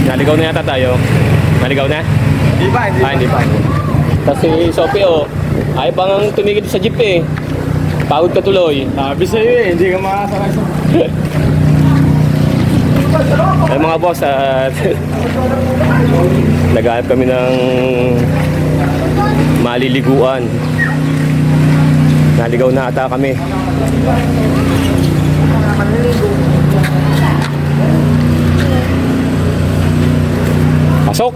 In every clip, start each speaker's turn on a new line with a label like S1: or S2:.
S1: Naligaw na yata tayo. Naligaw na?
S2: Hindi pa,
S1: Hindi pa. Kasi Sophie ayaw pa nga tumigil sa jeep eh. Pagod ka tuloy.
S2: Sabi sa'yo eh, hindi ka makasakay sa...
S1: Ay mga boss, at naghahanap kami ng maliliguan. Naligaw na ata kami. Pasok!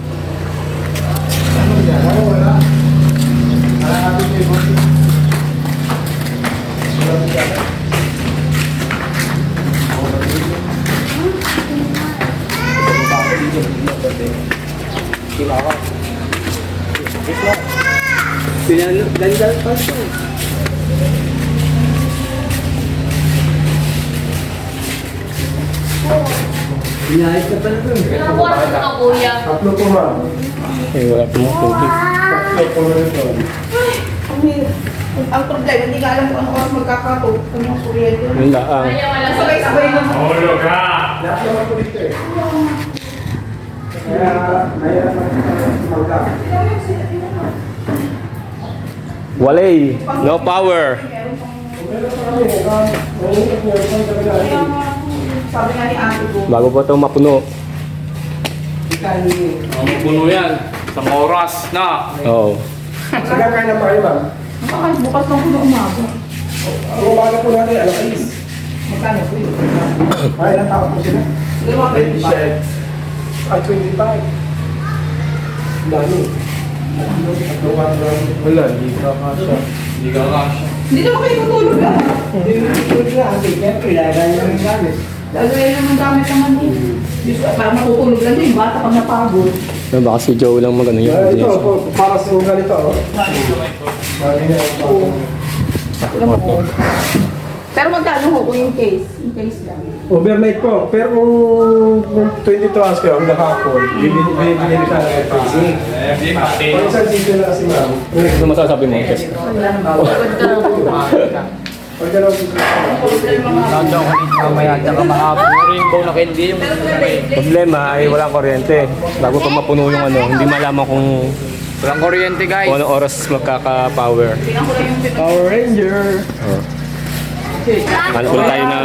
S2: Ganda pa ito. Pinahit ka pala ito.
S3: Ilang oras na ka, kuya?
S2: Tatlo po ma'am.
S1: Eh, wala pong tubig.
S2: Tatlo po ito.
S4: Ang problema, hindi ka alam kung ano oras magkakato. Kung yung kuryente.
S1: Yun lang.
S3: Kaya wala sa
S4: Sabay-sabay naman.
S2: Lahat naman po dito eh. Kaya, mayroon magka.
S1: Walay, no power.
S4: Sabi nga ni Ate Bo.
S1: Bago pa ito mapuno.
S5: Puno yan. Sa oras na.
S1: Oo.
S2: Nagkakain na pa kayo ma'am.
S4: Ay, bukas lang ko na umaga.
S2: Ang umaga po natin, alam kayo.
S4: Magkano po yun?
S2: Ay, ilang tao po sila?
S4: Dalawa kayo pa.
S2: 27. At 25. Dami. Wala, hindi ka kasya.
S5: Hindi ka kasya.
S4: Hindi naman kayo tutulog ah.
S2: Hindi na tutulog na. Siyempre, lagay nyo yung gamit.
S4: Lagay naman gamit naman eh. Diyos ko, para matutulog lang yung bata pag napagod.
S1: Baka si Joe lang magano yun.
S2: Ito, para sa ganito.
S4: Pero magkano ho kung yung case? Yung case lang.
S2: Overnight po. Pero kung 22 hours kayo, ang nakapon, bibili ka ng pricing. Kung isang sitio na kasi ma'am,
S1: Ano masasabi mo? Yes.
S2: pag gano'n sitio
S5: Nandiyan ko dito mamaya. Tsaka mga rainbow na candy yung
S1: Problema ay walang kuryente. Bago pa mapuno yung ano, hindi malaman kung
S5: walang kuryente guys.
S1: kung anong oras magkaka-power.
S2: Power Ranger.
S1: Ano po tayo ng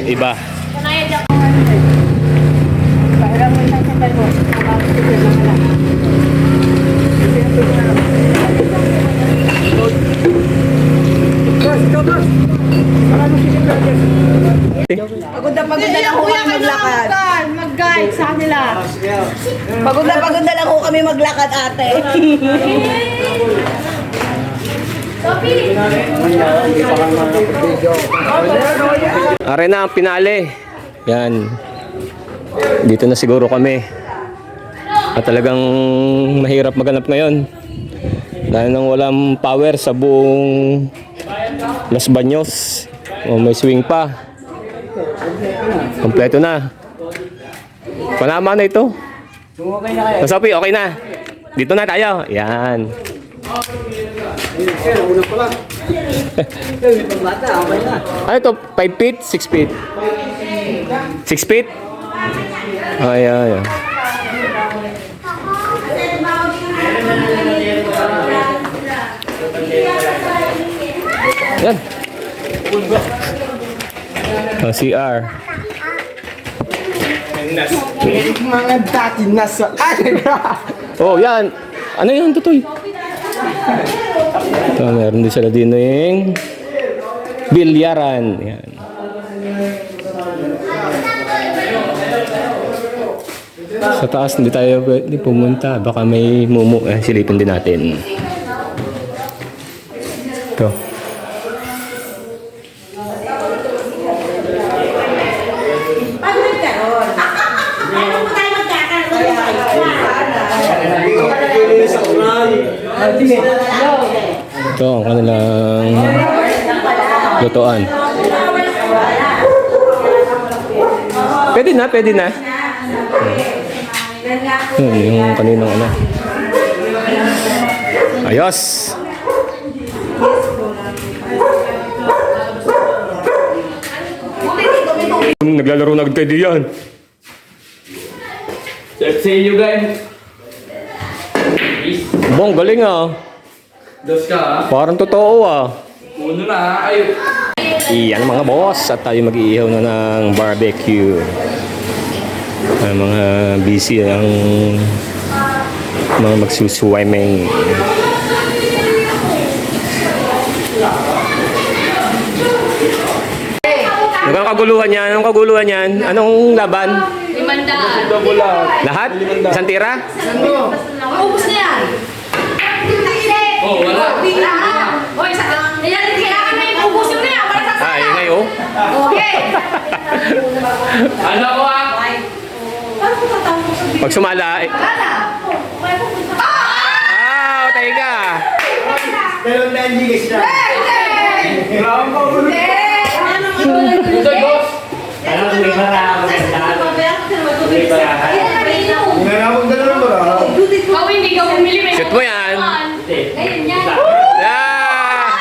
S1: iba.
S3: Kanayan dyan.
S4: Pagod na lang ho kami maglakad.
S3: Mag-guide sa kanila.
S4: Pagod na lang ho kami maglakad, ate.
S3: Sophie!
S1: Are na ang pinali. Yan. Dito na siguro kami. At talagang mahirap maganap ngayon. Dahil nang walang power sa buong Los Baños. O may swing pa. Kompleto na. Panama na ito. Sophie, okay na. Dito na tayo. Yan. Ano ito? 5 feet? 6 feet? 6 feet? Ay, ay, ay. Yan. CR.
S2: mga dati nasa
S1: Oh, yan. Ano yan, tutoy? So, meron din sila din yung bilyaran. Yan. Sa taas, hindi tayo pwede pumunta. Baka may mumu. Silipin din natin. Ito. Ito ang kanilang lutuan. Pwede na, pwede na. Yung kaninang ano. Ayos! Naglalaro na agad kayo diyan.
S5: Sa inyo guys.
S1: Bong, galing ah.
S5: Dos ka ha?
S1: Parang totoo ah.
S5: Uno na ha. Ay.
S1: Iyan mga boss, at tayo mag-iihaw na ng barbecue. Ang mga busy ang mga magsuswimming. Anong kaguluhan yan? Anong kaguluhan yan? Anong laban?
S3: 500.
S1: Lahat? Isang tira?
S3: Ubus na yan.
S5: Oh, wala.
S3: Hoy, kailangan na yung ubusin mo na yan para sa
S1: Ah, ingay oh.
S3: Okay.
S5: Ano ko ha?
S1: Pag sumala, eh. Ah, utay ka.
S2: Pero nandiyan ka siya.
S5: Utoy boss.
S2: Nanawag na lang ba?
S3: Ikaw hindi ka bumili. May
S1: Shoot mo yan.
S3: Ayun yan.
S1: Ah!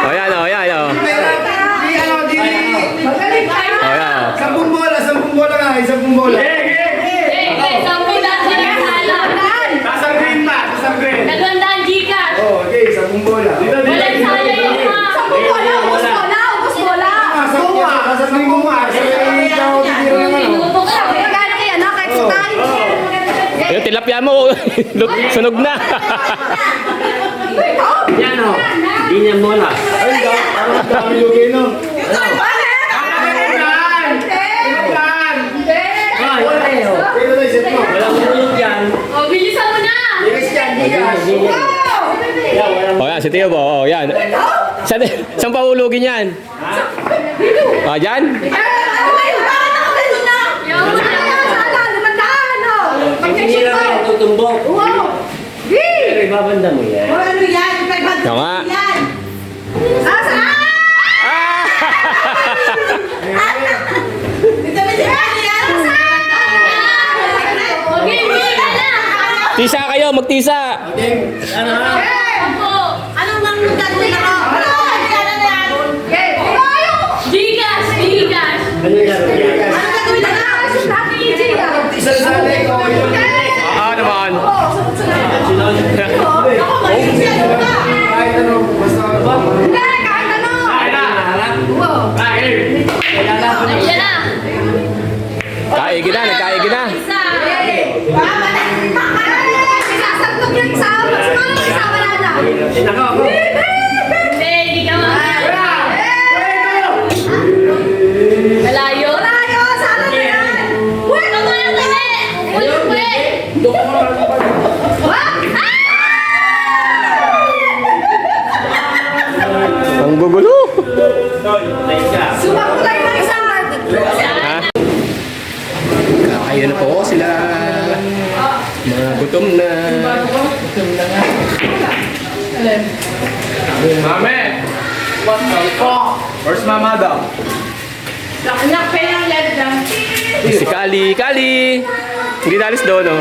S1: Oh, yan oh, yan oh. Oh, yan.
S2: Sampung bola nga, isang bola.
S3: Sampo daan sa sala.
S2: Sasang green pa, sasang green.
S3: 200 gigas.
S2: Oh, okay, sampung bola.
S3: Walang sala yun ha.
S2: Sasang green mo nga.
S3: Minuto ka.
S1: Yung tilapia mo, sunog na.
S5: Yan o. Di niya mola.
S2: Ay, dami lugay no.
S5: Ah, wala yun.
S2: Pero na, set mo.
S5: Walang tulog yan.
S3: O, bilisan mo na.
S2: Ligas yan, ligas.
S1: Oh, yan, si Tio po. Oh, yan. Saan pahulugin yan? Ah, dyan?
S5: Hindi lang yan tutumbok. Pero ibabanda mo yan.
S1: Ito nga.
S3: Okay, bili ka na.
S1: Tisa kayo, magtisa.
S3: Opo. Gigas, gigas.
S5: Ano yan?
S2: Isang sanay ko.
S1: Ah, naman.
S2: Kahit ano, basta.
S3: Ayan na.
S1: Kaigi na, nagkaigi na.
S3: Isa.
S5: Sinako ako.
S3: Hindi, hindi ka makakala. Malayo. Ito mo yung tali. Ulong mo eh.
S1: Ang gugulo. Ha? Kakain na po sila. Mga gutom na.
S5: Mame! What the fuck? Where's mama daw?
S1: Si Kali. Kali! Hindi nalis doon, no?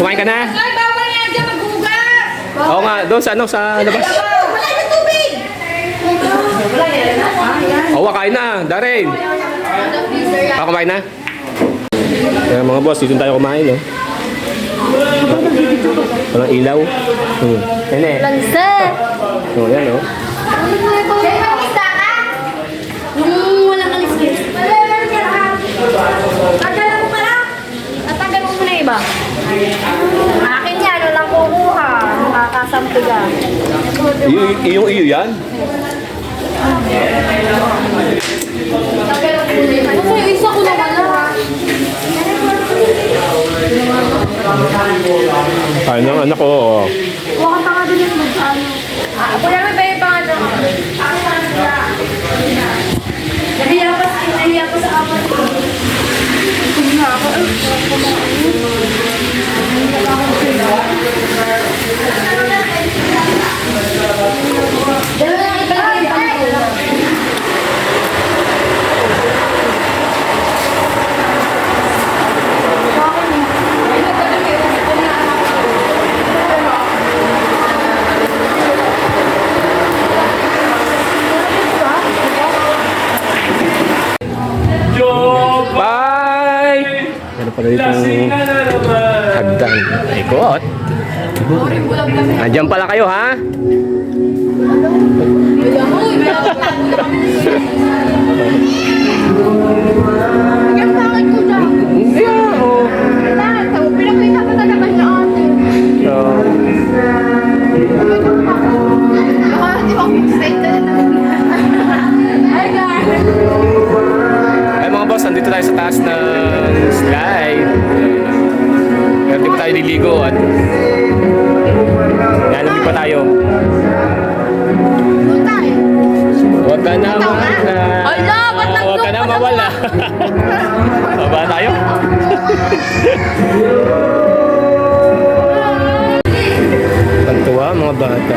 S1: Kumain ka na? Oo nga, doon sa ano, sa labas. Oo, kain na. Darren. Kumain na? Kaya mga boss, dito tayo kumain, no? Walang ilaw. Nene.
S3: Lansa.
S1: Oh, yan, no?
S3: Yung walang kaliskis. Tagal mo pala. Tatagal mo muna iba. Akin yan, walang kukuha. Nakakasampi ka.
S1: Iyo yan?
S3: Kasi yung isa ko naman na.
S1: Kain ng anak ko. Oh.
S3: Huwag ka pa nga din yung mag-ano. Ako namin ba yung pangalan? Nahiya pa sa apat ko. Hindi na ako. Dalawa lang ipalagay yung pangko.
S1: Meron pala ditong hagdan. Ikot. Andiyan pala kayo, ha?
S3: Yan bakit ko dyan?
S1: Hindi, oh.
S3: Bakit? Pinakita ko talaga niya ate. Baka di ba excited? Hi guys!
S1: Ay mga boss, nandito tayo sa taas ng slide. Pero di pa tayo liligo at nalamig pa tayo.
S3: Doon tayo.
S1: Huwag ka na mawala.
S3: Ala, ba't
S1: Huwag ka na mawala. Baba tayo. Pantuwa mga bata.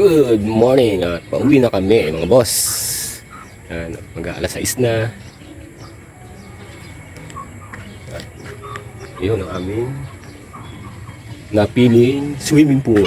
S1: Good morning at pauwi na kami mga boss. Yan, mag-aalas 6 na. At yun ang aming napiling swimming pool.